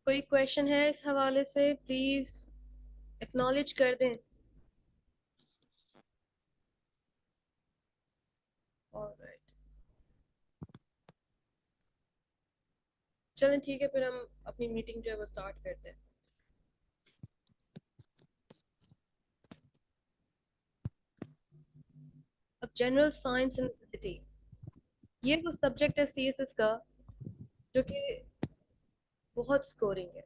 कोई क्वेश्चन है इस हवाले से? प्लीज एक्नॉलेज कर दें। ऑलराइट, चलें ठीक है, फिर हम अपनी मीटिंग जो है वो स्टार्ट करते हैं। अब जनरल साइंस एंड एबिलिटी, ये वो सब्जेक्ट है सीएसएस का जो कि बहुत स्कोरिंग है,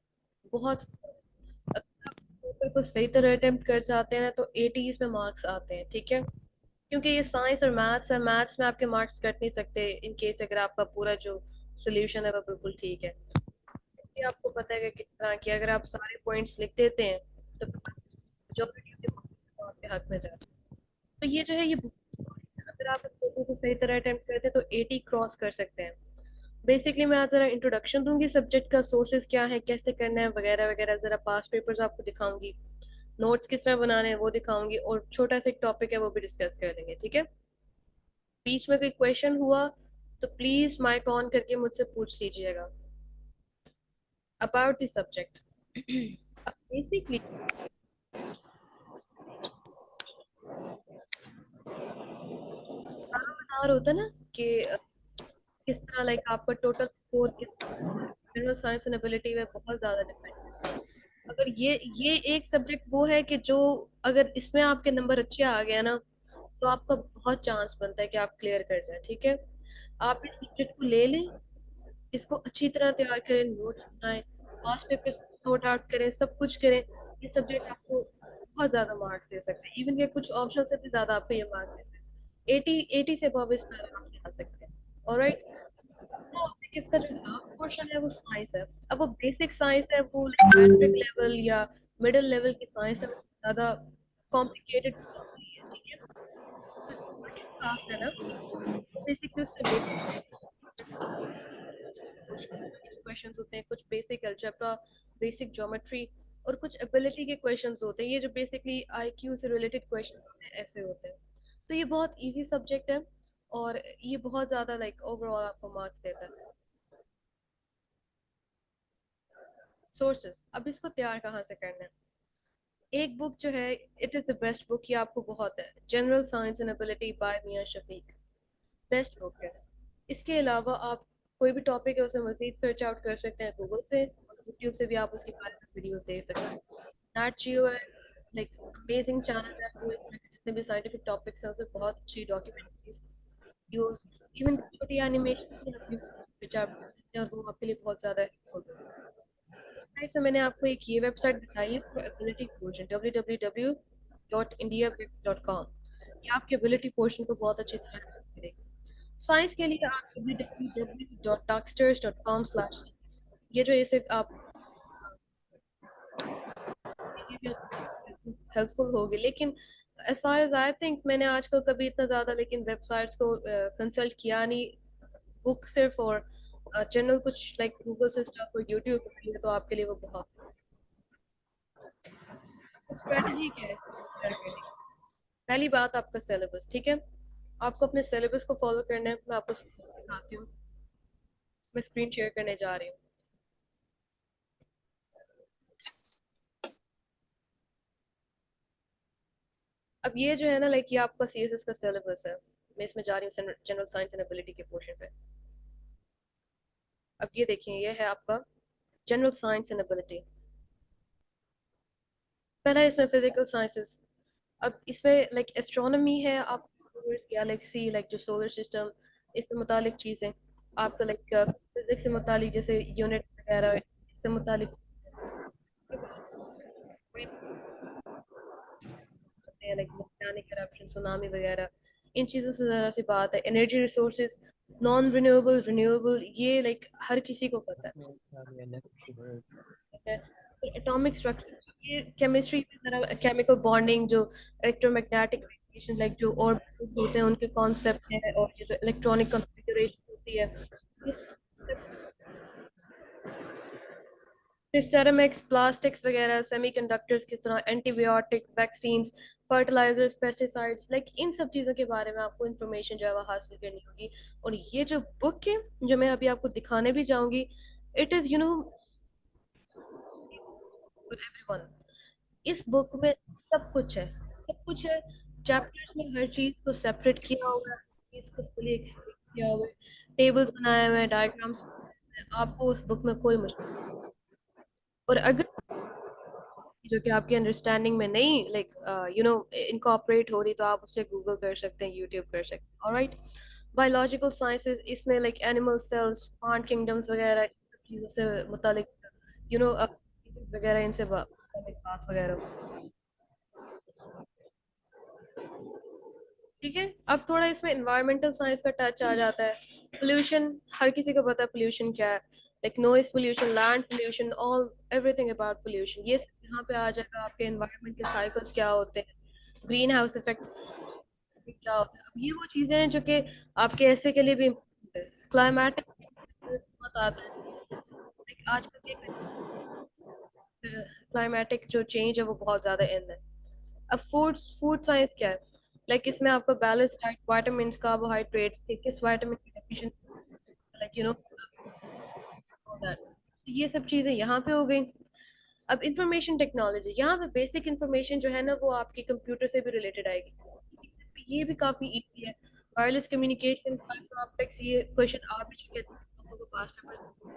बहुत scoring। अगर आप पेपर को सही तरह अटेम्प्ट कर जाते हैं ना तो 80s में मार्क्स आते हैं, ठीक है। क्योंकि ये साइंस और मैथ्स है, मैथ्स में आपके मार्क्स कट नहीं सकते इन केस अगर आपका पूरा जो सोल्यूशन है वो बिल्कुल ठीक है। ये आपको पता है कि किस तरह की अगर आप सारे पॉइंट्स लिख देते हैं तो मेजोरिटी ऑफ द मार्क्स आपके हक में जाते हैं। तो ये जो है ये अगर आप इस पेपर को सही तरह अटेम्प्ट करते हैं तो 80 क्रॉस कर सकते हैं। बेसिकली मैं आज जरा इंट्रोडक्शन दूंगी सब्जेक्ट का, सोर्सेज क्या है, कैसे करना है वगैरह वगैरह, जरा पास्ट पेपर्स आपको दिखाऊंगी, नोट्स किस तरह बनाने हैं वो दिखाऊंगी, और छोटा सा एक टॉपिक है वो भी डिस्कस कर लेंगे, ठीक है। बीच में कोई क्वेश्चन हुआ तो प्लीज माइक ऑन करके मुझसे पूछ लीजिएगा अबाउट द सब्जेक्ट। बेसिकली बता होता है ना कि किस तरह लाइक आपका टोटल स्कोर किस जनरल साइंस एंड एबिलिटी में बहुत ज्यादा डिपेंड करता है। अगर ये एक सब्जेक्ट वो है कि जो अगर इसमें आपके नंबर अच्छे आ गया ना तो आपका बहुत चांस बनता है कि आप क्लियर कर जाए, ठीक है। आप इस सब्जेक्ट को ले लें, इसको अच्छी तरह तैयार करें, नोट्स बनाएं, पास्ट पेपर सॉर्ट आउट करें, सब कुछ करें। ये सब्जेक्ट आपको बहुत ज्यादा मार्क्स दे सकते हैं, इवन के कुछ ऑप्शन से भी ज्यादा आपको ये मार्क्स देते हैं। 80 से above इस पर आराम से आ सकते हैं। ऑलराइट, इसका जो लास्ट पोर्शन है वो साइंस है। अब वो बेसिक साइंस है, वो मैट्रिक लेवल या मिडिल लेवल की साइंस है, ज्यादा कॉम्प्लिकेटेड नहीं है, ठीक है। पास है ना, बेसिकली उसमें क्वेश्चन होते हैं, कुछ बेसिक अलजेब्रा, बेसिक ज्योमेट्री, और कुछ एबिलिटी के क्वेश्चंस होते हैं। ये जो बेसिकली आईक्यू से रिलेटेड क्वेश्चन होते हैं ऐसे होते हैं। तो ये बहुत इजी सब्जेक्ट है और ये बहुत ज्यादा लाइक ओवरऑल आपको मार्क्स देता है। सोर्सेज, अब इसको तैयार कहाँ से करना है? एक बुक जो है, it is the best book, ये आपको बहुत है, general science and ability by Miyan Shafiq, best book है। इसके अलावा आप कोई भी टॉपिक है उसे मजीद सर्च आउट कर सकते हैं गूगल से, और यूट्यूब से भी आप उसके बारे में वीडियोस देख सकते हैं। नैट जियो है, लाइक अमेजिंग चैनल है, वो इसमें जितने भी साइंटिफिक टॉपिक्स हैं उसे बहुत अच्छी डॉक्यूमेंट्रीज, वीडियोस, इवन छोटी एनिमेशन विच आप देख सकते हैं, और वो आपके लिए बहुत ज़्यादा हेल्पफुल होगी। तो मैंने आपको एक ये वेबसाइट बताई है फॉर एबिलिटी पोर्शन, www.indiabix.com। ये आपके एबिलिटी पोर्शन को बहुत अच्छी तरह help करेगी। साइंस के लिए आप www.talksters.com/science, ये जो इसे आप हेल्पफुल होगी। लेकिन as far as I think मैंने आजकल कभी इतना ज़्यादा लेकिन वेबसाइट्स को कंसल्ट किया नहीं। बुक सिर्फ और जनरल कुछ लाइक गूगल से स्टफ और यूट्यूब पे तो आपके लिए वो बहुत स्ट्रेटजी क्या है तैयार करने की? पहली बात आपका सिलेबस, ठीक है। आपको अपने सिलेबस को फॉलो करना है, मैं आपको दिखाती हूँ। मैं स्क्रीन शेयर करने जा रही हूँ। अब ये जो है ना लाइक ये आपका सीएसएस का सिलेबस है। मैं इसमें जा रही हूँ जनरल साइंस एंड एबिलिटी के पोर्शन पे। अब ये देखिए, ये है आपका जनरल साइंस एंड एबिलिटी। पहला इसमें फिजिकल साइंसेस। अब इसमें लाइक एस्ट्रोनॉमी है, आप गैलेक्सी लाइक जो सोलर सिस्टम, इससे मुतालिक चीज़ें, आपका लाइक फिजिक्स से मुतालिक जैसे यूनिट वगैरह, इससे मुतालिक लाइक वोल्केनिक eruption, सुनामी वगैरह, इन चीज़ों से ज़रा सी बात है। एनर्जी रिसोर्सेज, नॉन रिन्यूएबल, ये लाइक हर किसी को पता है। एटॉमिक स्ट्रक्चर, ये केमिस्ट्री की तरह, केमिकल बॉन्डिंग, जो इलेक्ट्रोमैग्नेटिक रेडिएशन लाइक जो ऑर्बिटल्स होते हैं उनके कॉन्सेप्ट है, और ये जो इलेक्ट्रॉनिक कॉन्फ़िगरेशन होती है, फिर सेरेमिक्स, प्लास्टिक्स वगैरह, सेमीकंडक्टर्स किस तरह, antibiotic, vaccines, fertilizers, pesticides, like इन सब चीज़ों के बारे में आपको इन्फॉर्मेशन जो है वो हासिल करनी होगी। और ये जो बुक है जो मैं अभी आपको दिखाने भी जाऊंगी, इट इज़ फॉर एवरीवन। इस बुक में सब कुछ है, सब कुछ है। चैप्टर्स में हर चीज को सेपरेट किया हुआ है, चीज को फुली एक्सप्लेन किया हुआ है, टेबल्स बनाए हुए हैं, डायग्राम्स बनाए हुए हैं। आपको उस बुक में कोई मुश्किल, और अगर जो कि आपकी अंडरस्टैंडिंग में नहीं लाइक इनकॉर्पोरेट हो रही, तो आप उसे गूगल कर सकते हैं, यूट्यूब कर सकते हैं। ऑलराइट। बायोलॉजिकल साइंसेस, इसमें like animal cells, plant kingdoms वगैरह, इन सब चीज़ों से मुतालिक वगैरह, इनसे मुतालिक बात वगैरह। ठीक है। अब थोड़ा इसमें इन्वायरमेंटल साइंस का टच आ जाता है। पोल्यूशन, हर किसी को पता है पोल्यूशन क्या है। Like noise pollution, land pollution, all everything about pollution, ये सब यहाँ पे आ जाएगा। आपके इन्वायरमेंट के साइकिल्स क्या होते हैं, ग्रीन हाउस इफेक्ट क्या होता है। अब ये वो चीजें हैं जो कि आपके ऐसे के लिए भी important है। क्लाइमेटिक बहुत आता है। Like, आजकल के क्लाइमेटिक जो चेंज है वो बहुत ज्यादा इन है। अब फूड फूड साइंस क्या है? लाइक इसमें आपको बैलेंस डाइट, विटामिन, कार्बोहाइड्रेट्स के किस विटामिन की डेफिशिएंसी, लाइक दैट, ये सब चीजें यहाँ पे हो गई। अब इंफॉर्मेशन टेक्नोलॉजी, यहाँ पे बेसिक इंफॉर्मेशन जो है ना वो आपकी कंप्यूटर से भी रिलेटेड आएगी। ये भी काफी इजी है। वायरलेस कम्युनिकेशन, फाइबर ऑप्टिक्स, ये क्वेश्चन आ भी चुके थे लोगों को पास पेपर में।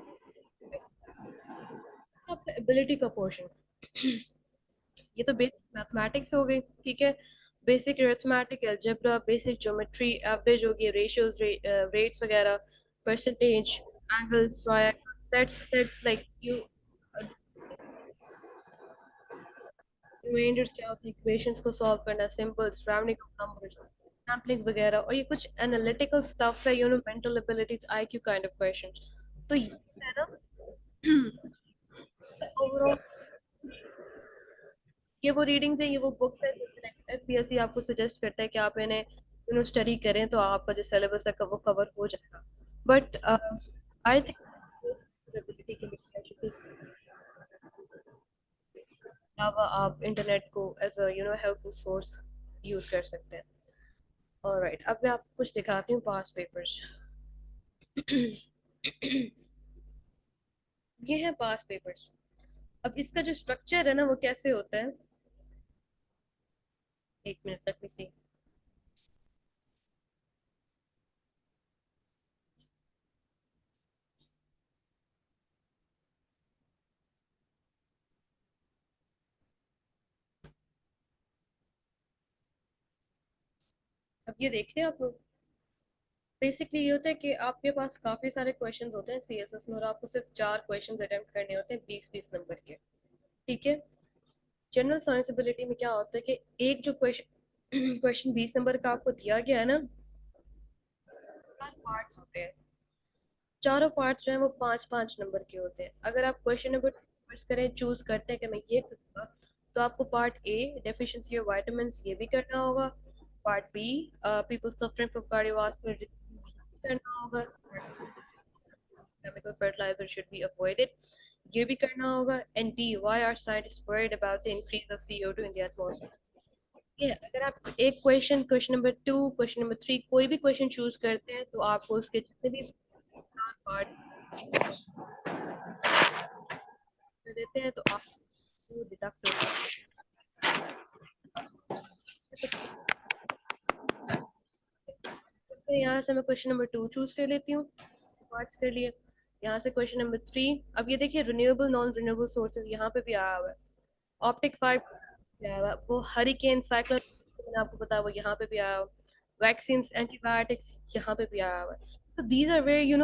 आपका एबिलिटी का पोर्शन, ये तो बेसिक मैथमेटिक्स हो गई। ठीक है। Basic arithmetic, algebra, basic geometry, average हो गई, रेशियोज, रेट्स वगैरह, percentage, angles, triangles, sets, like you reminders क्या होती है, इक्वेशंस को सॉल्व करना, symbols, rounding off numbers, sampling वगैरह, और ये कुछ एनालिटिकल स्टफ है, mental abilities, IQ kind of questions. तो ये है ना ओवरऑल, ये वो रीडिंग्स है, ये वो बुक्स है जो एफपीएससी आपको सजेस्ट करता है कि आप इन्हें स्टडी करें, तो आपका जो सिलेबस है वो कवर हो जाएगा। बट आई थिंक एबिलिटी के लिए अलावा आप इंटरनेट को as a helpful source use कर सकते हैं। ऑलराइट, अब मैं आपको कुछ दिखाती हूँ पास पेपर्स। ये है पास पेपर्स। अब इसका जो स्ट्रक्चर है ना वो कैसे होता है, एक मिनट तक इसी। अब ये देखते हैं आप लोग, बेसिकली ये होता है कि आपके पास काफी सारे क्वेश्चंस होते हैं सीएसएस में, और आपको सिर्फ 4 क्वेश्चंस अटेम्प्ट करने होते हैं 20-20 नंबर के। ठीक है। जनरल साइंस एबिलिटी में क्या होता है कि एक जो क्वेश्चन क्वेश्चन 20 नंबर का आपको दिया गया है ना, 4 पार्ट्स होते हैं। चारों पार्ट्स जो है वो 5-5 नंबर के होते हैं। अगर आप क्वेश्चन नंबर फर्स्ट करें, चूज करते हैं कि मैं ये करूंगा, तो आपको part A, deficiency of vitamins, ये भी करना होगा। Part B, people suffering from cardiovascular disease, करना होगा। Chemical fertilizer should be avoided, ये भी करना होगा। And D, why are scientists worried about the increase of CO2 in the atmosphere। ये अगर आप एक क्वेश्चन नंबर 2, क्वेश्चन नंबर 3 कोई भी क्वेश्चन चूज करते हैं, तो आपको उसके जितने भी पार्ट देते हैं तो आपको डिडक्ट हो सकते हैं। यहाँ से मैं क्वेश्चन नंबर 2 चूज कर लेती हूँ, पार्ट्स कर लिए। यहाँ से क्वेश्चन नंबर 3, अब ये देखिए रिन्यूएबल नॉन रिन्यूएबल सोर्सेज यहाँ पे भी आया हुआ है। ऑप्टिक फाइबर आया हुआ है, वो हरिकेन साइक्लोन मैंने आपको बताया वो यहाँ पे भी आया हुआ है। वैक्सीन, एंटीबायोटिक्स यहाँ पे भी आया हुआ है। तो दीज आर वेरी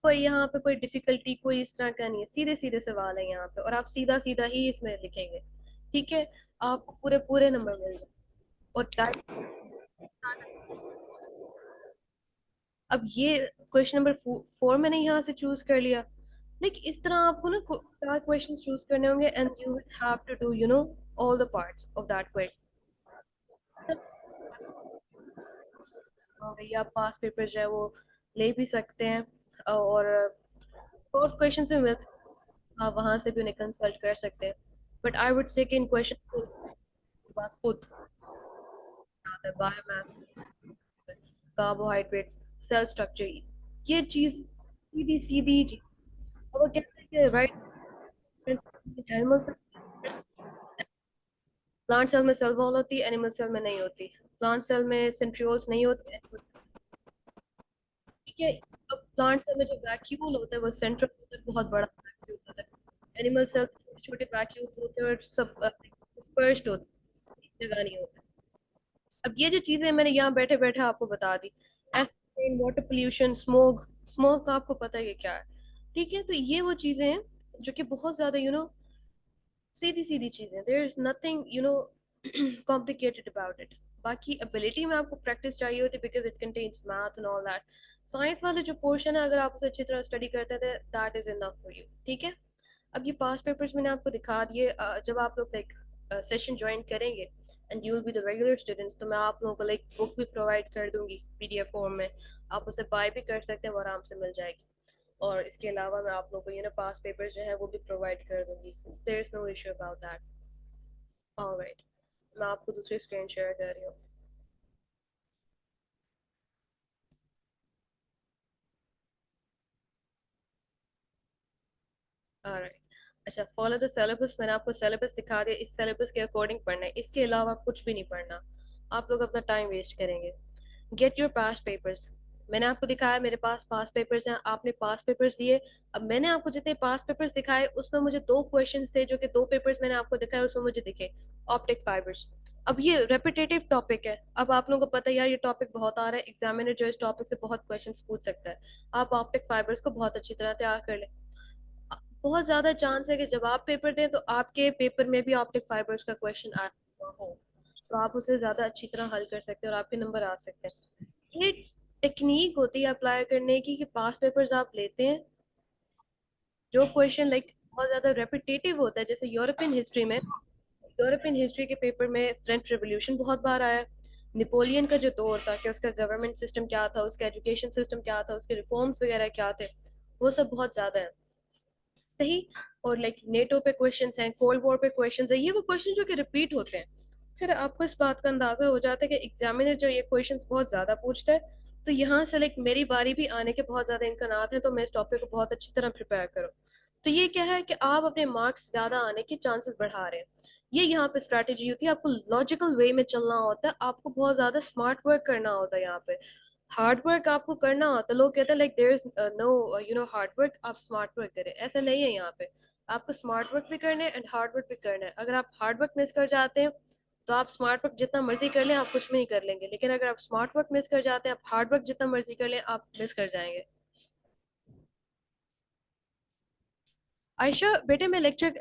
कोई यहाँ पे कोई डिफिकल्टी कोई इस तरह का नहीं है, सीधे सीधे सवाल है यहाँ पे, और आप सीधा सीधा ही इसमें लिखेंगे। ठीक है। आपको पूरे पूरे नंबर मिल जाए। और टाइप, अब ये क्वेश्चन नंबर 4 मैंने यहाँ से चूज कर लिया। लाइक इस तरह आपको ना 4 क्वेश्चन चूज करने होंगे, and you have to do all the parts of that question. या पास पेपर जो है वो ले भी सकते हैं, और फोर्थ क्वेश्चन से मिलते हैं, आप वहां से भी उन्हें कंसल्ट कर सकते हैं। बट आई वुड से कि इन क्वेश्चन बात खुद आता है, बायोमास, कार्बोहाइड्रेट्स, सेल स्ट्रक्चर, ये चीज सीधी सीधी चीज और वो कहते हैं कि right animal cell, plant cell में सेल वॉल होती है, एनिमल सेल में नहीं होती। प्लांट सेल में सेंट्रियोल्स नहीं होते, ठीक है। अब प्लांट सेल में जो वैक्यूल होता है वो सेंट्रल होता है, बहुत बड़ा वैक्यूल होता है। एनिमल सेल छोटे छोटे वैक्यूल्स होते हैं और सब डिस्पर्स्ड होते हैं, एक जगह नहीं होते। अब ये जो चीजें मैंने यहाँ बैठे बैठे आपको बता दी, वाटर पोल्यूशन, स्मोक, स्मोक का आपको पता है कि क्या है, ठीक है। तो ये वो चीजें हैं जो कि बहुत ज्यादा सीधी सीधी चीजें, there is nothing complicated about it. बाकी एबिलिटी में आपको प्रैक्टिस चाहिए होती है, because it contains math and all that. Science वाले जो पोर्शन है, अगर आप उसे अच्छी तरह स्टडी करते थे, that is enough for you, ठीक है। अब ये पास्ट पेपर्स मैंने आपको दिखा दिए। जब आप लोग लाइक सेशन ज्वाइन करेंगे and you will be the regular students, तो मैं आप लोगों को लाइक बुक भी प्रोवाइड कर दूंगी पीडीएफ फॉर्म में। आप उसे बाय भी कर सकते हैं, वो आराम से मिल जाएगी। और इसके अलावा मैं आप लोगों को पास पेपर्स जो है वो भी प्रोवाइड कर दूंगी। There is no issue about that. Alright, मैं आपको दूसरी स्क्रीन शेयर कर रही हूँ। ऑलराइट, अच्छा, फॉलो द सिलेबस। मैंने आपको सिलेबस दिखा दिया, इस सिलेबस के अकॉर्डिंग पढ़ना है, इसके अलावा कुछ भी नहीं पढ़ना। आप लोग अपना टाइम वेस्ट करेंगे। Get your past papers. मैंने आपको दिखाया मेरे पास पास पेपर्स हैं, आपने पास पेपर्स दिए। अब मैंने आपको जितने पास पेपर्स दिखाए उसमें मुझे दो क्वेश्चंस थे, जो कि दो पेपर्स मैंने आपको दिखाए उसमें मुझे दिखे ऑप्टिक फाइबर्स। अब ये रेपिटेटिव टॉपिक है, अब आप लोगों को पता है यार ये टॉपिक बहुत आ रहा है, एग्जामिनर जो इस टॉपिक से बहुत क्वेश्चंस पूछ सकता है। आप ऑप्टिक फाइबर्स को बहुत अच्छी तरह तैयार कर ले। बहुत ज्यादा चांस है कि जब आप पेपर दें तो आपके पेपर में भी ऑप्टिक फाइबर्स का क्वेश्चन आया हो, तो आप उसे ज्यादा अच्छी तरह हल कर सकते हैं और आपके नंबर आ सकते हैं। ये टेक्निक होती है अप्लाई करने की, कि पास पेपर्स आप लेते हैं, जो क्वेश्चन लाइक बहुत ज्यादा रेपिटेटिव होता है, जैसे यूरोपियन हिस्ट्री में, यूरोपियन हिस्ट्री के पेपर में फ्रेंच रेवोल्यूशन बहुत बार आया। नेपोलियन का जो दौर था, कि उसका गवर्नमेंट सिस्टम क्या था, उसका एजुकेशन सिस्टम क्या था, उसके रिफॉर्म्स वगैरह क्या थे, वो सब बहुत ज्यादा है, सही। और लाइक नेटो पे क्वेश्चंस हैं, कोल्ड वॉर पे क्वेश्चंस है, ये वो क्वेश्चन जो कि रिपीट होते हैं। फिर आपको इस बात का अंदाजा हो जाता है कि एग्जामिनर जो ये क्वेश्चंस बहुत ज्यादा पूछता है, तो यहाँ से लाइक मेरी बारी भी आने के बहुत ज्यादा इम्कान हैं, तो मैं इस टॉपिक को बहुत अच्छी तरह प्रिपेयर करूँ। तो ये क्या है कि आप अपने मार्क्स ज्यादा आने के चांसेस बढ़ा रहे हैं। ये यहाँ पे स्ट्रैटेजी होती है, आपको लॉजिकल वे में चलना होता है, आपको बहुत ज्यादा स्मार्ट वर्क करना होता है यहाँ पे। हार्ड वर्क आपको करना होता है, लोग कहते हैं like there is no hard work, आप स्मार्ट वर्क करें, ऐसा नहीं है यहाँ पे। आपको स्मार्ट वर्क भी करना है एंड हार्ड वर्क भी करना है। अगर आप हार्ड वर्क मिस कर जाते हैं, तो आप स्मार्ट वर्क जितना मर्जी कर लें आप कुछ भी नहीं कर लेंगे, लेकिन अगर आप स्मार्ट वर्क मिस कर जाते हैं, आप हार्ड वर्क जितना मर्जी कर लें आप मिस कर जाएंगे। आयशा बेटे, मैं लेक्चर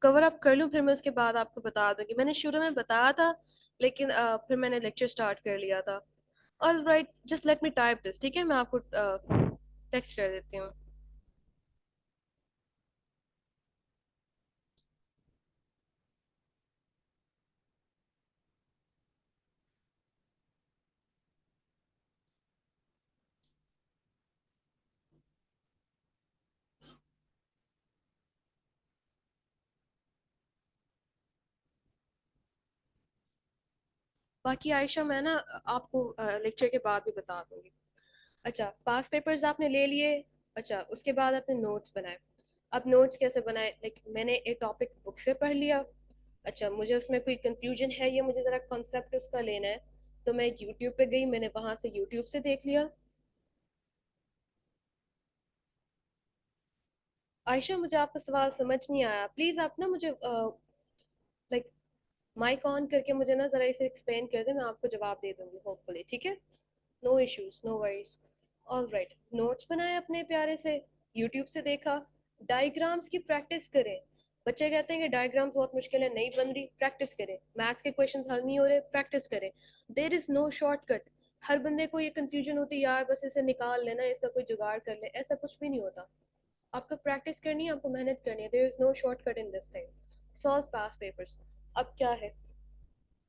कवर अप कर लूँ, फिर मैं उसके बाद आपको बता दूंगी। मैंने शुरू में बताया था, लेकिन फिर मैंने लेक्चर स्टार्ट कर लिया था। All right, just let me type this, ठीक है, मैं आपको टेक्स्ट कर देती हूँ। बाकी आयशा मैं ना आपको लेक्चर के बाद भी बता दूंगी। अच्छा, पास पेपर्स आपने ले लिए। अच्छा, उसके बाद आपने नोट्स बनाए। अब नोट्स कैसे बनाए, लाइक मैंने एक टॉपिक बुक से पढ़ लिया। अच्छा, मुझे उसमें कोई कंफ्यूजन है, ये मुझे जरा कॉन्सेप्ट उसका लेना है, तो मैं यूट्यूब पे गई, मैंने वहां से यूट्यूब से देख लिया। आयशा, मुझे आपका सवाल समझ नहीं आया, प्लीज आप ना मुझे लाइक माइक ऑन करके मुझे ना जरा इसे एक्सप्लेन कर दे, मैं आपको जवाब दे दूंगी होपफुली, ठीक है। No issues, no worries. All right, notes बनाए अपने प्यारे से, यूट्यूब से देखा। डायग्राम्स की प्रैक्टिस करें। बच्चे कहते हैं कि डायग्राम्स बहुत मुश्किल है, नहीं बन रही, प्रैक्टिस करें। मैथ्स के क्वेश्चंस हल नहीं हो रहे, प्रैक्टिस करें। There is no shortcut. हर बंदे को ये कंफ्यूजन होती है यार बस इसे निकाल लेना, इसका कोई जुगाड़ कर ले, ऐसा कुछ भी नहीं होता। आपको प्रैक्टिस करनी है, आपको मेहनत करनी है, there is no shortcut in this thing. Solve past papers. अब क्या है,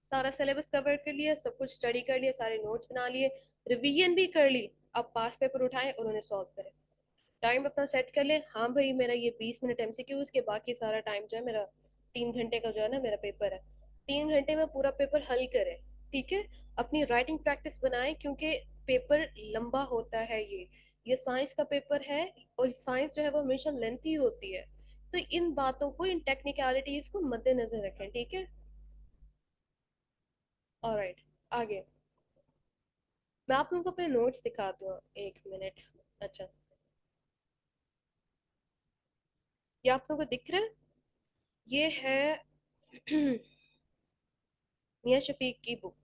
सारा सिलेबस कवर कर लिया, सब कुछ स्टडी कर लिया, सारे नोट्स बना लिए, रिवीजन भी कर ली। अब पास पेपर उठाएं और उन्हें सॉल्व करें। टाइम अपना सेट कर लें, हाँ भाई मेरा ये 20 मिनट एमसीक्यूज के, बाकी सारा टाइम जो है मेरा 3 घंटे का जो है ना मेरा पेपर है, 3 घंटे में पूरा पेपर हल करें, ठीक है। अपनी राइटिंग प्रैक्टिस बनाएं, क्योंकि पेपर लंबा होता है ये, ये साइंस का पेपर है, और साइंस जो है वो हमेशा लेंथी होती है। तो इन बातों को, इन टेक्निकलिटीज को मद्देनजर रखें, ठीक है। ऑलराइट, आगे मैं आप लोगों को अपने नोट्स दिखाती हूँ, एक मिनट। अच्छा, ये आप लोगों को दिख रहा है? ये है मियां शफीक की book,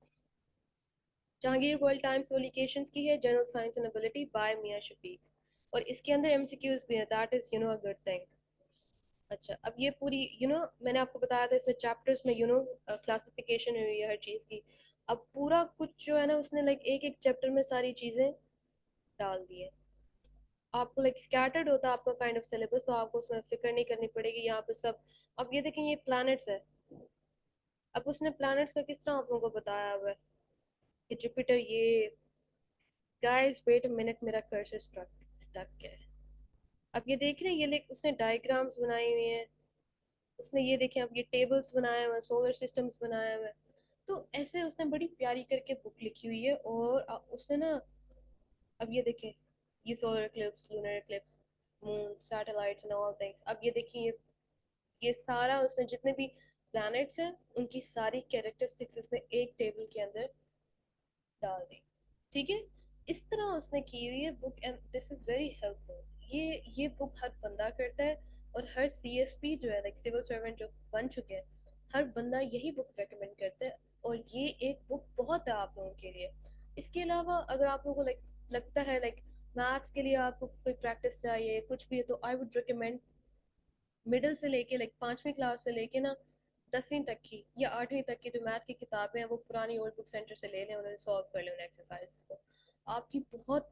Jahangir world times publications की है, general science and ability by मियां शफीक। और इसके अंदर एमसीक्यूज भी है, that is a good thing. अच्छा, अब ये पूरी मैंने आपको बताया था इसमें चैप्टर्स में क्लासिफिकेशन हुई है हर चीज़ की। अब पूरा कुछ जो है ना, उसने लाइक एक एक चैप्टर में सारी चीज़ें डाल दी है। आपको लाइक स्कैटर्ड होता है आपका काइंड ऑफ सिलेबस, तो आपको उसमें फिक्र नहीं करनी पड़ेगी यहाँ पे सब। अब ये देखें, ये प्लैनेट्स है। अब उसने प्लैनेट्स का किस तरह आप लोगों को बताया हुआ है कि जुपिटर ये। गाइस वेट अ मिनट, मेरा कर्सर स्टक स्टक है। अब ये देख रहे हैं, ये लाइक उसने डायग्राम्स बनाई हुई हैं। उसने ये देखें, अब ये टेबल्स बनाए हुए हैं, सोलर सिस्टम्स बनाए हुए हैं। तो ऐसे उसने बड़ी प्यारी करके बुक लिखी हुई है। और उसने ना, अब ये देखें, ये solar Eclipse, lunar Eclipse, moon, satellites and all things. अब ये देखिए, ये सारा उसने जितने भी प्लैनेट्स हैं उनकी सारी कैरेक्टरिस्टिक्स उसने एक टेबल के अंदर डाल दी, ठीक है। इस तरह उसने की हुई है book, and this is very helpful. ये बुक हर बंदा करता है। और हर सीएसपी जो है, लाइक सिविल सर्वेंट जो बन चुके हैं, हर बंदा यही बुक रेकमेंड करता है। और ये एक बुक बहुत है आप लोगों के लिए। इसके अलावा अगर आप लोगों को लाइक लगता है लाइक मैथ्स के लिए आपको कोई प्रैक्टिस चाहिए कुछ भी है, तो आई वुड रिकमेंड मिडिल से लेके लाइक 5वीं क्लास से लेके ना 10वीं तक की या 8वीं तक की जो मैथ की किताबें हैं, वो पुरानी ओल्ड बुक सेंटर से ले लें, उन्हें सॉल्व कर लें उन एक्सरसाइज को। आपकी बहुत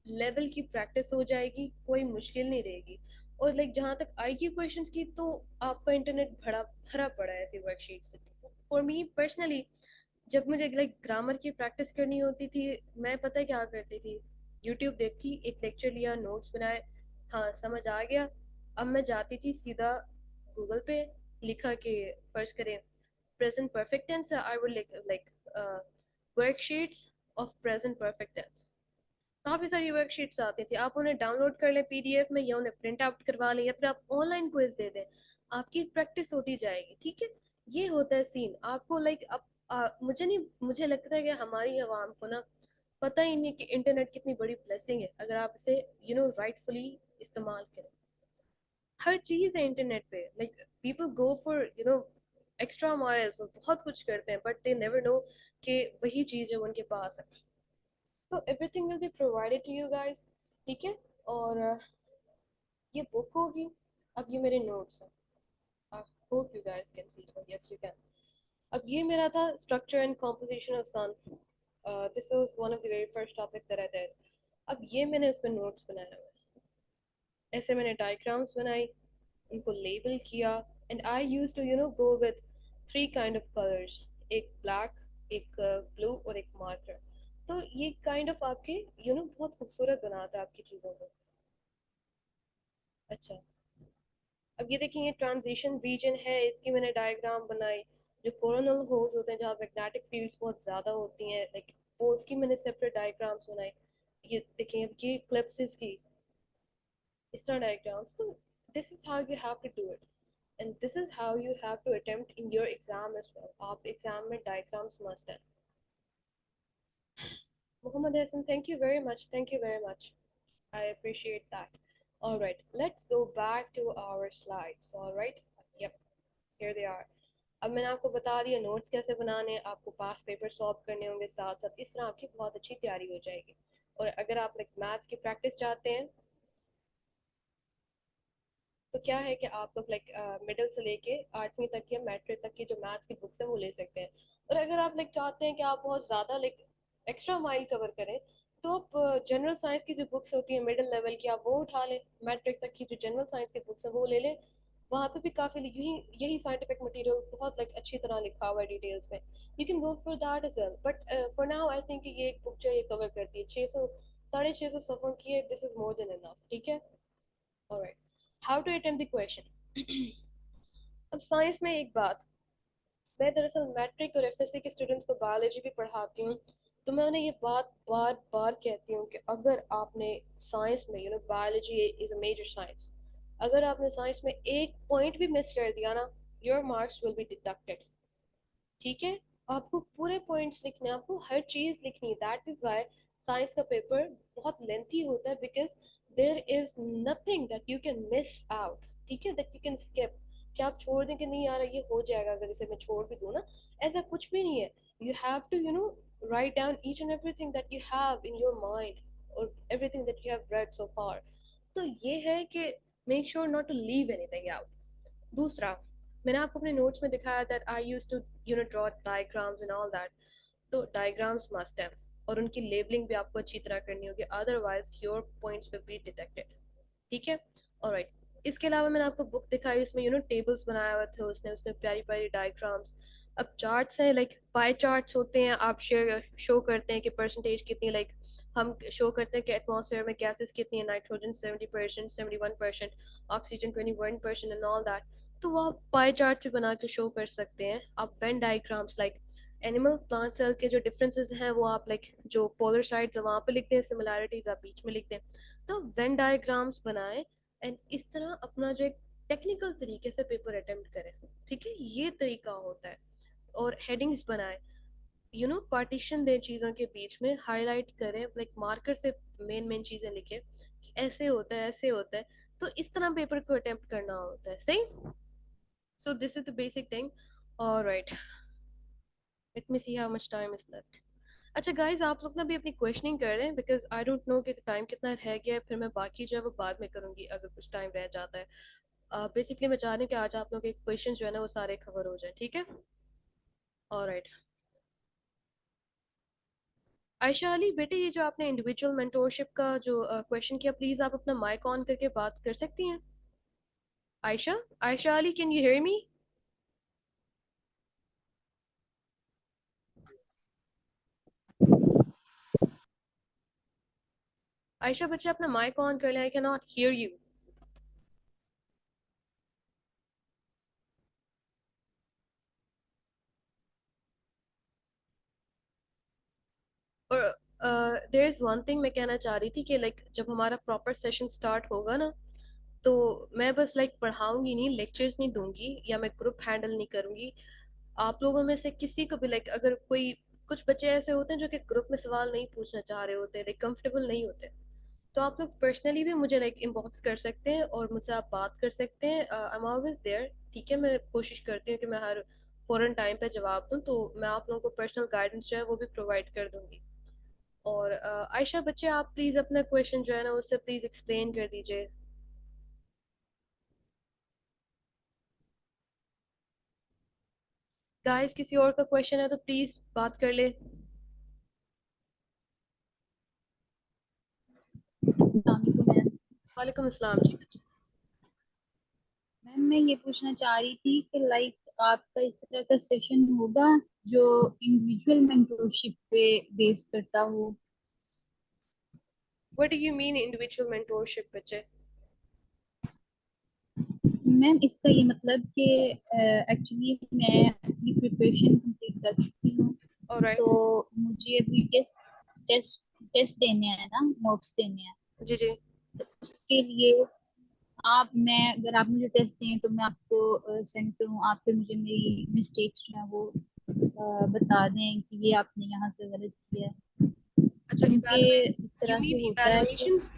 लेवल की प्रैक्टिस हो जाएगी, कोई मुश्किल नहीं रहेगी। और लाइक जहाँ तक आईक्यू क्वेश्चंस की, तो आपका इंटरनेट भरा भरा पड़ा है ऐसी वर्कशीट से। फॉर मी पर्सनली, जब मुझे लाइक ग्रामर की प्रैक्टिस करनी होती थी, मैं पता है क्या करती थी, यूट्यूब देखी, एक लेक्चर लिया, नोट्स बनाए, हाँ समझ आ गया। अब मैं जाती थी सीधा गूगल पे, लिखा कि फर्ज करें present perfect tense, I would like worksheets of present perfect tense. काफ़ी सारी वर्कशीट्स आती थी, आप उन्हें डाउनलोड कर लें पीडीएफ में, या उन्हें प्रिंट आउट करवा लें, या फिर आप ऑनलाइन क्विज दे दें। आपकी प्रैक्टिस होती जाएगी, ठीक है। ये होता है सीन आपको लाइक अब मुझे नहीं, मुझे लगता है कि हमारी आवाम को ना पता ही नहीं कि इंटरनेट कितनी बड़ी ब्लेसिंग है, अगर आप इसे राइटफुली इस्तेमाल करें। हर चीज़ है इंटरनेट पे, like people go for extra miles और बहुत कुछ करते हैं, बट दे नेवर नो कि वही चीज़ है वो उनके पास है। तो everything will be provided to you guys, ठीक है। और ये बुक होगी। अब ये मेरे नोट्स हैं, I hope you guys can see, yes you can. अब ये मेरा था structure and composition of sun. This was one of the very first topics that I did. अब ये मैंने इसमें नोट्स बनाए हुए हैं, ऐसे मैंने डायग्राम्स बनाई, उनको लेबल किया। And I use to go with 3 kind of colours, एक ब्लैक, एक ब्लू और एक मार्कर। तो ये काइंड ऑफ आपके बहुत खूबसूरत बनाता है आपकी चीज़ों को। अच्छा, अब ये देखिए, ये ट्रांजिशन रीजन है, इसकी मैंने डायग्राम बनाई। जो कोरोनल होल्स होते हैं, जहाँ मैग्नेटिक फील्ड्स बहुत ज़्यादा होती हैं, लाइक वो उसकी मैंने सेपरेट डायग्राम्स बनाई। ये देखिए, अब ये क्लिप्स की इस तरह डायग्राम्स। तो this is how you have to do it, and this is how you have to attempt in your exam as well. आप एग्जाम में डायग्राम्स मस्ट है। Muhammad Hassan, thank you very much, thank you very much, I appreciate that. All right, let's go back to our slides. All right, yep, here they are. अब मैंने आपको बता दिया notes कैसे बनाने हैं, आपको पास पेपर सॉल्व करने होंगे साथ साथ, इस तरह आपकी बहुत अच्छी तैयारी हो जाएगी। और अगर आप लाइक मैथ्स की प्रैक्टिस चाहते हैं, तो क्या है कि आप लोग लाइक मिडिल से लेके 8वीं तक या मैट्रिक तक की जो मैथ्स की बुक्स हैं वो ले सकते हैं। और अगर आप लाइक चाहते हैं कि आप बहुत ज़्यादा लाइक एक्स्ट्रा माइल कवर करें, तो आप जनरल साइंस की जो बुक्स होती हैं मिडिल लेवल की, आप वो उठा लें। मैट्रिक तक की जो जनरल साइंस की बुक्स हैं वो ले लें। वहाँ पे भी काफ़ी यही यही साइंटिफिक मटेरियल बहुत लाइक अच्छी तरह लिखा हुआ है डिटेल्स में। You can go for that as well, but for now I think ये एक बुक जो ये कवर करती है 600 650 सफ़ों की है, this is more than enough, ठीक है। Alright, how to attempt the question. अब साइंस में एक बात, मैं दरअसल मैट्रिक और एफएससी के स्टूडेंट्स को बायोलॉजी भी पढ़ाती हूँ। तो मैं उन्हें ये बात बार बार कहती हूँ कि अगर आपने साइंस में, biology is a major science, अगर आपने साइंस में एक पॉइंट भी मिस कर दिया ना, your marks will be deducted. ठीक है, आपको पूरे पॉइंट्स लिखने हैं, आपको हर चीज लिखनी है। दैट इज वाई साइंस का पेपर बहुत लेंथी होता है, because there is nothing that you can miss out. ठीक है, दैट यू कैन स्किप, कि आप छोड़ दें कि नहीं यार ये हो जाएगा अगर इसे मैं छोड़ भी दूँ ना, ऐसा कुछ भी नहीं है। You have to write down each and everything that you have in your mind, or everything that you have read so far. तो ये है कि make sure not to leave anything out. दूसरा, मैंने आपको अपने नोट्स में दिखाया that I use to draw diagrams and all that. तो डायग्राम्स मस्ट है, और उनकी लेबलिंग भी आपको अच्छी तरह करनी होगी, otherwise your points will be detected. ठीक है, ऑलराइट। इसके अलावा मैंने आपको बुक दिखाई, उसमें टेबल्स बनाया हुआ थे उसने उसने प्यारी प्यारी डायग्राम्स। अब चार्ट्स हैं, लाइक पाई चार्ट्स होते हैं, आप शेयर शो करते हैं कि परसेंटेज कितनी, लाइक हम शो करते हैं कि एटमॉस्फेयर में गैसेस कितनी है, nitrogen 70%, 71%, oxygen 21% and all that. तो वो आप पाई चार्ट भी बना के शो कर सकते हैं। आप Venn diagrams, like animal plant cell के जो डिफरेंसेस हैं वो आप, लाइक जो पोलर साइड्स है वहाँ पे लिखते हैं, सिमिलैरिटीज आप बीच में लिखते हैं। तो वेन डायग्राम्स बनाएं, एंड इस तरह अपना जो एक टेक्निकल तरीके से पेपर अटेम्प्ट करें। ठीक है, ये तरीका होता है। और हेडिंग्स बनाएं, पार्टीशन दें चीज़ों के बीच में, हाईलाइट करें, लाइक मार्कर से मेन मेन चीज़ें लिखें कि ऐसे होता है ऐसे होता है। तो इस तरह पेपर को अटेम्प्ट करना होता है, सही। So this is the basic thing. Alright, let me see how much time is left. अच्छा गाइज, आप लोग ना भी अपनी क्वेश्चनिंग कर रहे हैं, बिकॉज आई डोंट नो कि टाइम कितना रह गया है, फिर मैं बाकी जो है वो बाद में करूंगी अगर कुछ टाइम रह जाता है। बेसिकली मैं चाह रही हूँ कि आज आप लोग के क्वेश्चन जो है ना वो सारे कवर हो जाए, ठीक है। ऑलराइट, आयशा अली बेटे, ये जो आपने इंडिविजुअल मेंटोरशिप का जो क्वेश्चन किया, प्लीज आप अपना माइक ऑन करके बात कर सकती हैं। Ayesha, Ayesha Ali, can you hear me? Ayesha बच्चे, अपना माइक ऑन कर ले, I can not here you. और देयर इज वन थिंग मैं कहना चाह रही थी कि लाइक जब हमारा प्रॉपर सेशन स्टार्ट होगा ना, तो मैं बस लाइक पढ़ाऊंगी नहीं, लेक्चर्स नहीं दूंगी, या मैं ग्रुप हैंडल नहीं करूंगी। आप लोगों में से किसी को भी, लाइक अगर कोई, कुछ बच्चे ऐसे होते हैं जो कि ग्रुप में सवाल नहीं पूछना चाह रहे होते, लाइक कंफर्टेबल नहीं होते, तो आप लोग पर्सनली भी मुझे लाइक इनबॉक्स कर सकते हैं और मुझसे आप बात कर सकते हैं। I am always there. ठीक है, मैं कोशिश करती हूँ कि मैं हर फौरन टाइम पे जवाब दूँ, तो मैं आप लोगों को पर्सनल गाइडेंस जो है वो भी प्रोवाइड कर दूंगी। और आयशा बच्चे, आप प्लीज अपना क्वेश्चन जो है ना उससे प्लीज एक्सप्लेन कर दीजिए। गाइस, किसी और का क्वेश्चन है तो प्लीज बात कर ले। मैम। वालेकुम अस्सलाम जी बच्चे। मैम मैं ये पूछना चाह रही थी कि लाइक आपका इस तरह का सेशन होगा जो इंडिविजुअल मेंटोरशिप पे बेस करता हो। What do you mean individual mentorship बच्चे? मैम इसका ये मतलब कि एक्चुअली मैं अपनी प्रिपरेशन कंप्लीट कर चुकी हूँ। ऑलराइट। तो मुझे अभी टेस्ट टेस्ट टेस्ट देने हैं ना, मॉक्स देने हैं। जी जी। तो उसके लिए आप मैं अगर आप मुझे टेस्ट दें तो मैं आपको सेंड करूँ, आप फिर मुझे मेरी मिस्टेक्स जो है वो बता दें कि ये आपने यहाँ से गलत किया है। अच्छा, क्योंकि इवैल्यूएट, इस यू तरह से मीन होता है कि इवैल्यूएशंस?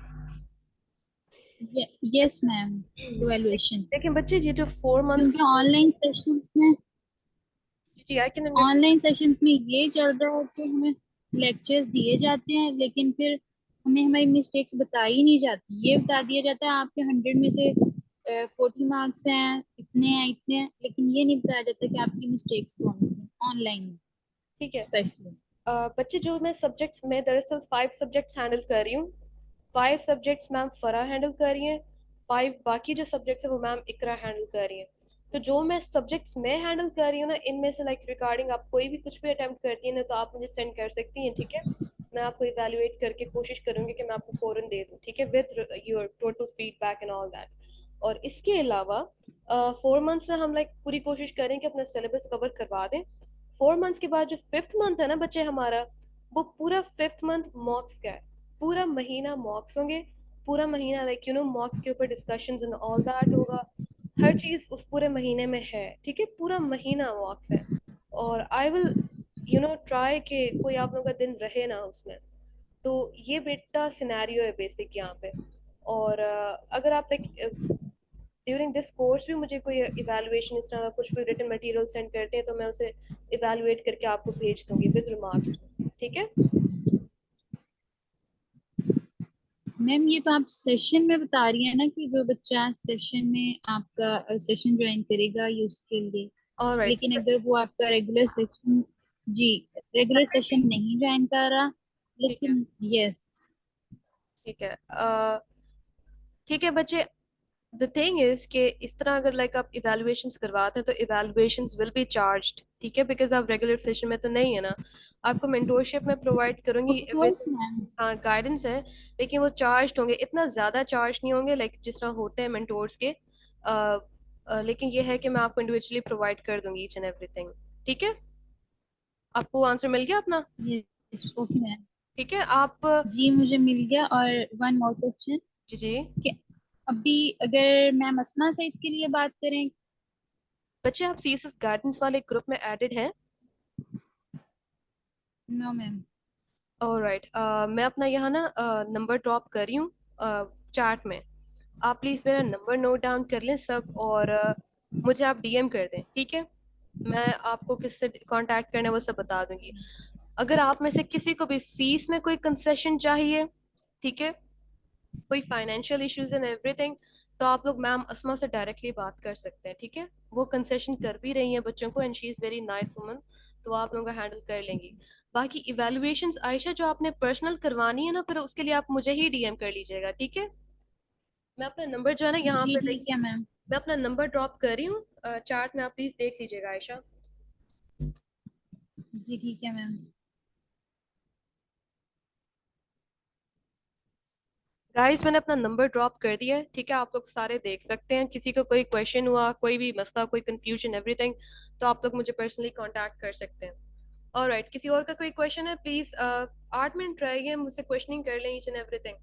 Yes ma'am, evaluation. लेकिन बच्चे ये जो 4 मंथ्स का क्योंकि कोर्स, जी जी, I can online understand. Sessions में ये चल रहा है कि हमें लेक्चर्स दिए जाते हैं लेकिन फिर हमें हमारी मिस्टेक्स बताई ही नहीं जाती। ये बता दिया जाता है आपके 100 में से 40 मार्क्स हैं इतने हैं, लेकिन ये नहीं बताया जाता कि आपकी मिस्टेक्स कौन सी ऑनलाइन में ठीक है। स्पेशली। बच्चे, जो मैं सब्जेक्ट्स में दरअसल 5 सब्जेक्ट्स हैंडल कर रही हूँ। 5 सब्जेक्ट्स मैम फरा हैंडल कर रही हैं, 5 बाकी जो सब्जेक्ट्स है वो मैम इकरा हैंडल कर रही हैं। तो जो मैं सब्जेक्ट्स में हैंडल कर रही हूँ ना, इनमें से लाइक रिगार्डिंग आप कोई भी कुछ भी अटेम्प्ट करती है ना, तो आप मुझे सेंड कर सकती हैं, ठीक है। मैं आपको इवेलुएट करके कोशिश करूंगी कि मैं आपको फौरन दे दूँ, ठीक है, with your total feedback and all that. और इसके अलावा 4 मंथ्स में हम लाइक पूरी कोशिश करें कि अपना सिलेबस कवर करवा दें। 4 मंथ्स के बाद जो 5th मंथ है ना बच्चे हमारा, वो पूरा 5th मंथ मॉक्स का है, पूरा महीना मॉक्स होंगे, पूरा महीना लाइक मॉक्स के ऊपर डिस्कशंस एंड ऑल दैट होगा। हर चीज उस पूरे महीने में है, ठीक है, पूरा महीना वॉक्स है। और आई विल ट्राई कि कोई आप लोगों का दिन रहे ना उसमें। तो ये बेटा सिनेरियो है बेसिक यहाँ पे। और अगर आप लाइक ड्यूरिंग दिस कोर्स भी मुझे कोई इवैल्यूएशन इस तरह का कुछ भी रिटन मटेरियल सेंड करते हैं तो मैं उसे इवैल्यूएट करके आपको भेज दूंगी विद रिमार्क्स। ठीक है। मैम ये तो आप सेशन में बता रही है ना कि जो बच्चा सेशन में आपका सेशन ज्वाइन करेगा ये उसके लिए। ऑलराइट। लेकिन अगर वो आपका रेगुलर सेशन, जी, रेगुलर सेपरेटली। सेशन नहीं ज्वाइन कर रहा, ठीक है। लेकिन यस। ठीक है। ठीक है बच्चे। द थिंग इज कि इस तरह अगर लाइक आप इवैल्यूएशंस करवाते हैं तो इवैल्यूएशंस विल बी चार्ज्ड, ठीक है, बिकॉज आप रेगुलर सेशन में तो नहीं है ना। आपको मेंटोरशिप में प्रोवाइड करूंगी ऑफ कोर्स एवरीथिंग। मैम। हाँ गाइडेंस है, लेकिन वो चार्ज होंगे, इतना ज्यादा चार्ज नहीं होंगे लाइक जिस तरह होते हैं मेंटोर्स के। लेकिन ये है कि मैं आपको इंडिविजुअली प्रोवाइड कर दूंगी ईच एंड एवरीथिंग। ठीक है। आपको आंसर मिल गया अपना? Yes okay ma'am. ठीक है आप। जी मुझे मिल गया। और वन मोर क्वेश्चन जी जी। कि अभी अगर मैम असमा से इसके लिए बात करें। बच्चे आप सीएसएस गाइडेंस वाले ग्रुप में एडेड हैं? No ma'am. ऑलराइट। मैं अपना यहाँ ना नंबर ड्रॉप कर रही हूँ चैट में। आप प्लीज मेरा नंबर नोट डाउन कर लें सब, और मुझे आप डीएम कर दें, ठीक है। मैं आपको किससे कांटेक्ट करना है वो सब बता दूंगी। अगर आप में से किसी को भी फीस में कोई कंसेशन चाहिए, ठीक है, कोई फाइनेंशियल इश्यूज एंड एवरीथिंग, तो आप लोग मैम अस्मा से डायरेक्टली बात कर सकते हैं, ठीक है। वो कंसेशन कर भी रही हैं बच्चों को and she is very nice woman, तो आप लोगों का हैंडल कर लेंगी। बाकी इवैल्यूएशंस आयशा जो आपने पर्सनल करवानी है ना, फिर उसके लिए आप मुझे ही डीएम कर लीजिएगा, ठीक है। मैं अपना नंबर जो है ना यहाँ जी पे ठीक है मैम। मैं अपना नंबर ड्रॉप कर रही हूँ चार्ट में, आप प्लीज देख लीजिएगा आयशा। जी ठीक है मैम। गाइस मैंने अपना नंबर ड्रॉप कर दिया है, ठीक है, आप लोग सारे देख सकते हैं। किसी को कोई क्वेश्चन हुआ, कोई भी मसला, कोई कंफ्यूजन एवरीथिंग, तो आप लोग मुझे पर्सनली कांटेक्ट कर सकते हैं। ऑलराइट, किसी और का कोई क्वेश्चन है प्लीज 8 मिनट रह गए, मुझसे क्वेश्चनिंग कर लें ईच एंड एवरीथिंग।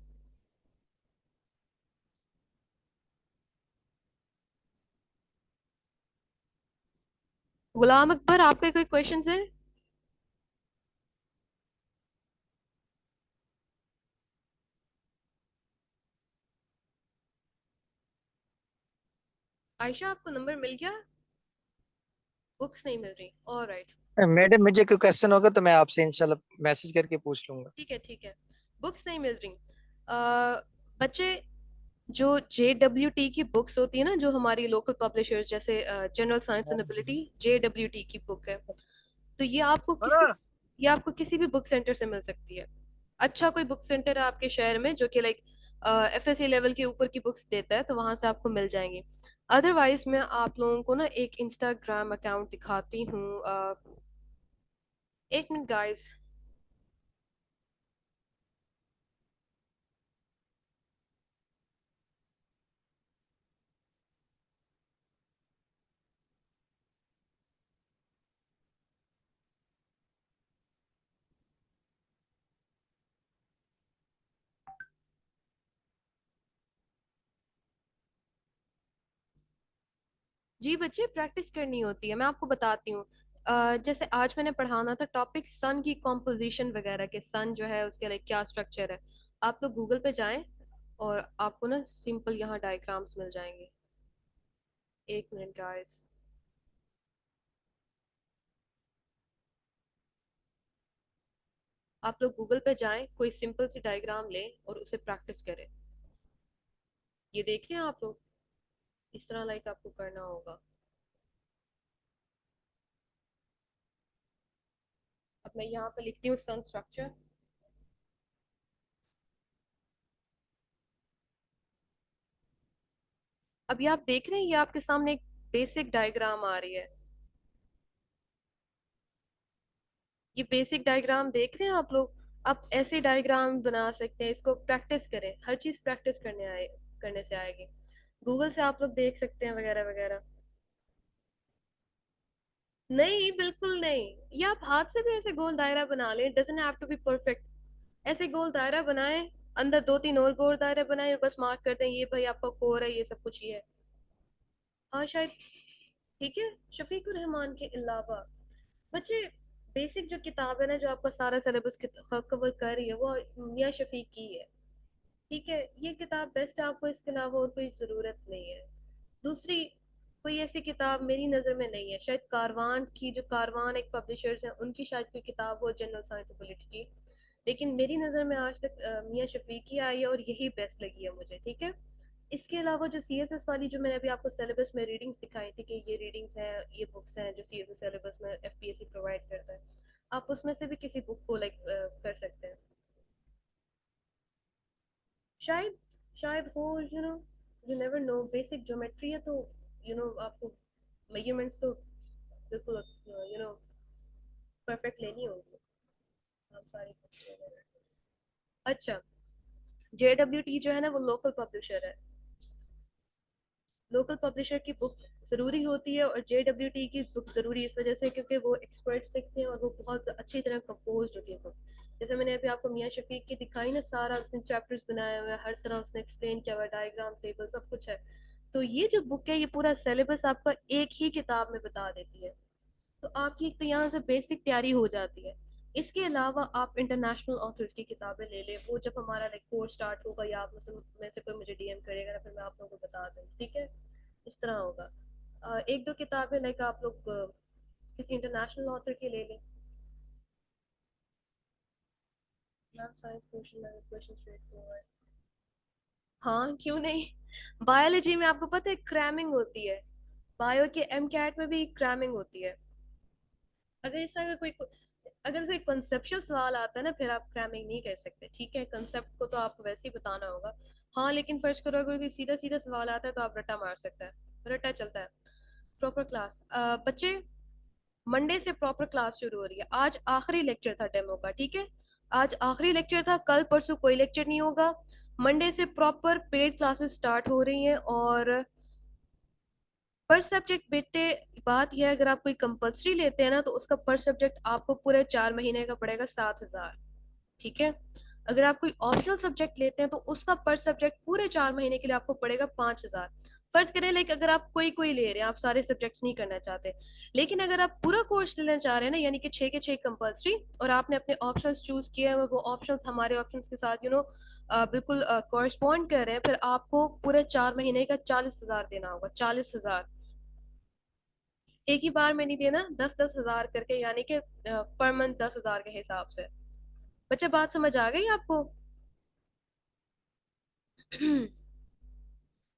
गुलाम अकबर आपके कोई क्वेश्चन है? आयशा आपको नंबर मिल गया? बुक्स नहीं मिल रही, ऑलराइट। मैडम मुझे कोई क्वेश्चन होगा तो मैं आपसे इंशाल्लाह मैसेज करके पूछ लूंगा। ठीक है ठीक है। बुक्स नहीं मिल रही। बच्चे जो JWT की बुक्स होती है ना, जो हमारी लोकल पब्लिशर्स जैसे general science and ability, JWT की बुक है, तो ये आपको किसी भी बुक सेंटर से मिल सकती है। अच्छा कोई बुक सेंटर है आपके शहर में जो कि लाइक FSC लेवल के ऊपर की बुक्स देता है, तो वहां से आपको मिल जाएंगी। अदरवाइज मैं आप लोगों को ना एक इंस्टाग्राम अकाउंट दिखाती हूँ। 1 मिनट गाइस। जी बच्चे प्रैक्टिस करनी होती है, मैं आपको बताती हूँ। जैसे आज मैंने पढ़ाना था टॉपिक सन की कॉम्पोजिशन वगैरह के, सन जो है उसके लाइक क्या स्ट्रक्चर है। आप लोग गूगल पे जाएं और आपको ना सिंपल यहाँ डायग्राम्स मिल जाएंगे। 1 मिनट गाइस। आप लोग गूगल पे जाएं, कोई सिंपल सी डायग्राम लें और उसे प्रैक्टिस करें। ये देख लें आप लोग, इस तरह लाइक आपको करना होगा। अब मैं यहाँ पे लिखती हूँ सन स्ट्रक्चर। अभी आप देख रहे हैं ये आपके सामने एक बेसिक डायग्राम आ रही है। ये बेसिक डायग्राम देख रहे हैं आप लोग? आप ऐसे डायग्राम बना सकते हैं, इसको प्रैक्टिस करें, हर चीज प्रैक्टिस करने से आएगी। गूगल से आप लोग देख सकते हैं वगैरह वगैरह। नहीं, बिल्कुल नहीं। या आप हाथ से भी ऐसे गोल दायरा बना लें, doesn't have to be perfect. ऐसे गोल दायरा बनाएं, अंदर दो तीन और गोल दायरे बनाएं और बस मार्क कर दें ये भाई आपका कोर है, ये सब कुछ ये है। हाँ शायद ठीक है। शफीकुर रहमान के अलावा बच्चे, बेसिक जो किताब है ना जो आपका सारा सिलेबस कवर कर रही है वो मियां शफीक की है। ठीक है, ये किताब बेस्ट है, आपको इसके अलावा और कोई ज़रूरत नहीं है। दूसरी कोई ऐसी किताब मेरी नज़र में नहीं है, शायद कारवान की, जो कारवान एक पब्लिशर्स हैं उनकी शायद कोई किताब हो जनरल साइंस और पॉलिटी की। लेकिन मेरी नज़र में आज तक मियां शफीक की आई है और यही बेस्ट लगी है मुझे। ठीक है, इसके अलावा जो सी एस एस वाली जो मैंने अभी आपको सिलेबस में रीडिंग्स दिखाई थी कि ये रीडिंग्स हैं, ये बुक्स हैं जो सी एस एस सिलेबस में F P S C provide करता है, आप उसमें से भी किसी बुक को लाइक कर सकते हैं। शायद शायद हो, you never know. Basic geometry है तो आपको मेजरमेंट्स तो बिल्कुल परफेक्ट लेनी होगी। आप सारी अच्छा, JWT जो है ना वो लोकल पब्लिशर है। लोकल पब्लिशर की बुक ज़रूरी होती है और JWT की बुक ज़रूरी इस वजह से क्योंकि वो एक्सपर्ट्स लिखते हैं और वो बहुत अच्छी तरह कंपोज होती है बुक। जैसे मैंने अभी आपको मियां शफीक की दिखाई ना, सारा उसने चैप्टर्स बनाया हुआ है, हर तरह उसने एक्सप्लेन किया हुआ है, डायग्राम टेबल सब कुछ है। तो ये जो बुक है ये पूरा सिलेबस आपका एक ही किताब में बता देती है। तो आपकी एक तो यहाँ से बेसिक तैयारी हो जाती है। इसके अलावा आप इंटरनेशनल ऑथर्स की किताबें ले लें, वो जब हमारा लाइक कोर्स स्टार्ट होगा या आप में से कोई मुझे डीएम करेगा ना, फिर मैं आप लोगों को बता दूँ। ठीक है, इस तरह होगा। एक दो किताबें लाइक आप लोग किसी इंटरनेशनल ऑथर की ले लें। Math science question, question straight forward. हाँ क्यों नहीं। बायोलॉजी में आपको पता है क्रैमिंग होती है, बायो के एम कैट में भी क्रैमिंग होती है। अगर इससे अगर कोई कॉन्सेप्चुअल सवाल आता है ना फिर आप क्रैमिंग नहीं कर सकते। ठीक है, कंसेप्ट को तो आपको वैसे ही बताना होगा। हाँ लेकिन फर्ज करो अगर कोई सीधा सीधा सवाल आता है तो आप रट्टा मार सकते हैं, रट्टा चलता है। प्रॉपर क्लास बच्चे, मंडे से प्रॉपर क्लास शुरू हो रही है। आज आखिरी लेक्चर था डेमो का। ठीक है, आज आखिरी लेक्चर था, कल परसों कोई लेक्चर नहीं होगा। मंडे से प्रॉपर पेड क्लासेस स्टार्ट हो रही हैं और पर सब्जेक्ट बेटे, बात यह है अगर आप कोई कंपलसरी लेते हैं ना तो उसका पर सब्जेक्ट आपको पूरे 4 महीने का पड़ेगा 7,000। ठीक है, अगर आप कोई ऑप्शनल सब्जेक्ट लेते हैं तो उसका पर सब्जेक्ट पूरे 4 महीने के लिए आपको पड़ेगा 5,000। फर्ज करें लाइक अगर आप कोई कोई ले रहे हैं, आप सारे सब्जेक्ट्स नहीं करना चाहते, लेकिन अगर आप पूरा कोर्स लेना चाह रहे हैं ना, यानी कि 6 के 6 कंपलसरी, और आपने अपने ऑप्शंस चूज किए हैं, वो ऑप्शंस हमारे ऑप्शंस के साथ बिल्कुल कॉरेस्पॉन्ड कर रहे हैं, फिर आपको पूरे 4 महीने का 40,000 देना होगा। 40,000 एक ही बार में नहीं देना, 10-10 हजार करके, यानी कि पर मंथ 10,000 के हिसाब से। बच्चे बात समझ आ गई आपको?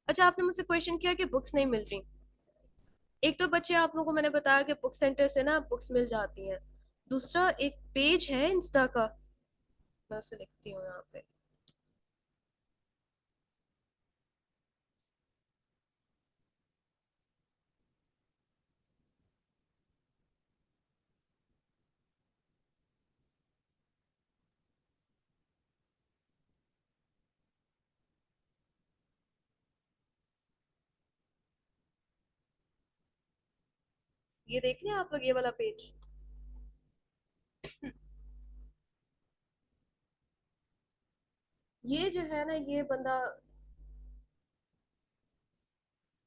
अच्छा, आपने मुझसे क्वेश्चन किया कि बुक्स नहीं मिल रही। एक तो बच्चे आप लोगों को मैंने बताया कि बुक सेंटर से ना बुक्स मिल जाती हैं। दूसरा एक पेज है इंस्टा का, मैं उसे लिखती हूँ यहाँ पे। ये देख लिया आप लोग ये वाला पेज? ये जो है ना ये बंदा,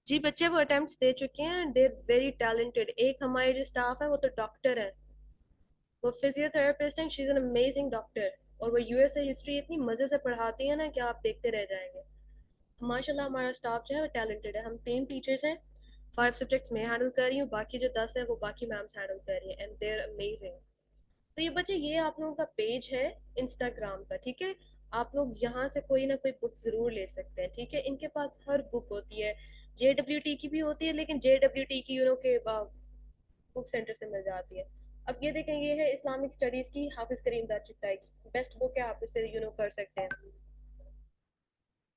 जी बच्चे वो अटेम्प्ट्स दे चुके हैं, दे वेरी टैलेंटेड। एक हमारे जो स्टाफ है वो तो डॉक्टर है, वो फिजियोथेरेपिस्ट हैं, she is an amazing doctor. और वो यूएसए हिस्ट्री इतनी मजे से पढ़ाती है ना कि आप देखते रह जाएंगे। माशाल्लाह हमारा स्टाफ जो है वो टैलेंटेड है। हम 3 टीचर्स हैं, 5 सब्जेक्ट्स मैं हैंडल कर रही हूँ, बाकी जो 10 है वो बाकी मैम्स हैंडल कर रही हैं, एंड देयर अमेजिंग। तो ये बच्चे ये आप लोगों का पेज है इंस्टाग्राम का। ठीक है, आप लोग यहाँ से कोई ना कोई बुक जरूर ले सकते हैं। ठीक है, इनके पास हर बुक होती है, JWT की भी होती है, लेकिन JWT की के बुक सेंटर से मिल जाती है। अब ये देखें, ये है इस्लामिक स्टडीज की हाफिज करीम दाचित्ताई की बेस्ट बुक है, आप इसे कर सकते हैं।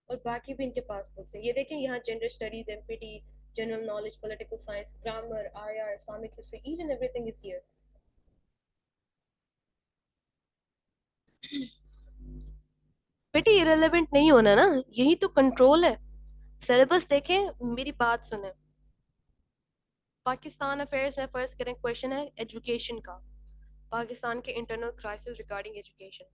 और बाकी भी इनके पास बुक्स हैं, ये देखें यहाँ gender studies, empty, general knowledge, political science, grammar, IR, Islamic history, each and everything is here. बेटी इरेलेवेंट नहीं होना ना, यही तो कंट्रोल है। सिलेबस देखें, मेरी बात सुने। पाकिस्तान अफेयर्स में फर्स्ट करें क्वेश्चन है एजुकेशन का, पाकिस्तान के इंटरनल क्राइसिस रिगार्डिंग एजुकेशन।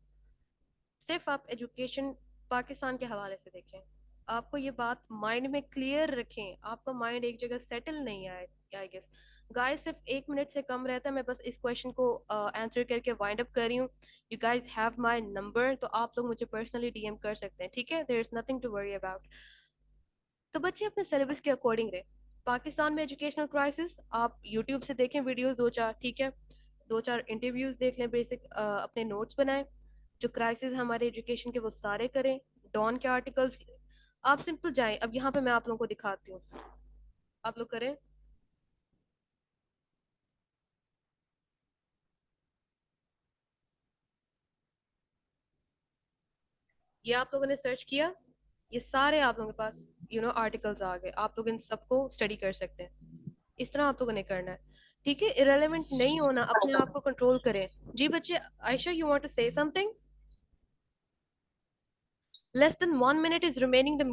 सिर्फ आप एजुकेशन पाकिस्तान के हवाले से देखें, आपको ये बात माइंड में क्लियर रखें, आपका माइंड एक जगह सेटल नहीं आए। आई गेस गाइस सिर्फ 1 मिनट से कम रहता है, मैं बस इस क्वेश्चन को आंसर करके वाइंड अप कर रही हूँ। You guys have my number, तो आप लोग मुझे पर्सनली डीएम कर सकते हैं, ठीक है? There is nothing to worry about. तो बच्चे अपने सिलेबस के अकॉर्डिंग रहे। पाकिस्तान में एजुकेशनल क्राइसिस आप यूट्यूब से देखें वीडियोस 2-4, ठीक है? 2-4 इंटरव्यूज देख लें, बेसिक अपने नोट्स बनाएं, जो क्राइसिस हमारे एजुकेशन के वो सारे करें। डॉन के आर्टिकल्स आप सिंपल जाएं, अब यहाँ पे मैं आप लोगों को दिखाती हूँ, आप लोग करें। ये आप लोगों ने सर्च किया, ये सारे आप लोगों के पास आर्टिकल्स आ गए, आप लोग इन सबको स्टडी कर सकते हैं। इस तरह आप लोगों ने करना है, ठीक है? इरेलेवेंट नहीं होना, अपने आप को कंट्रोल करें। जी बच्चे, Aisha you want to say something? Less than 1 minute is remaining. The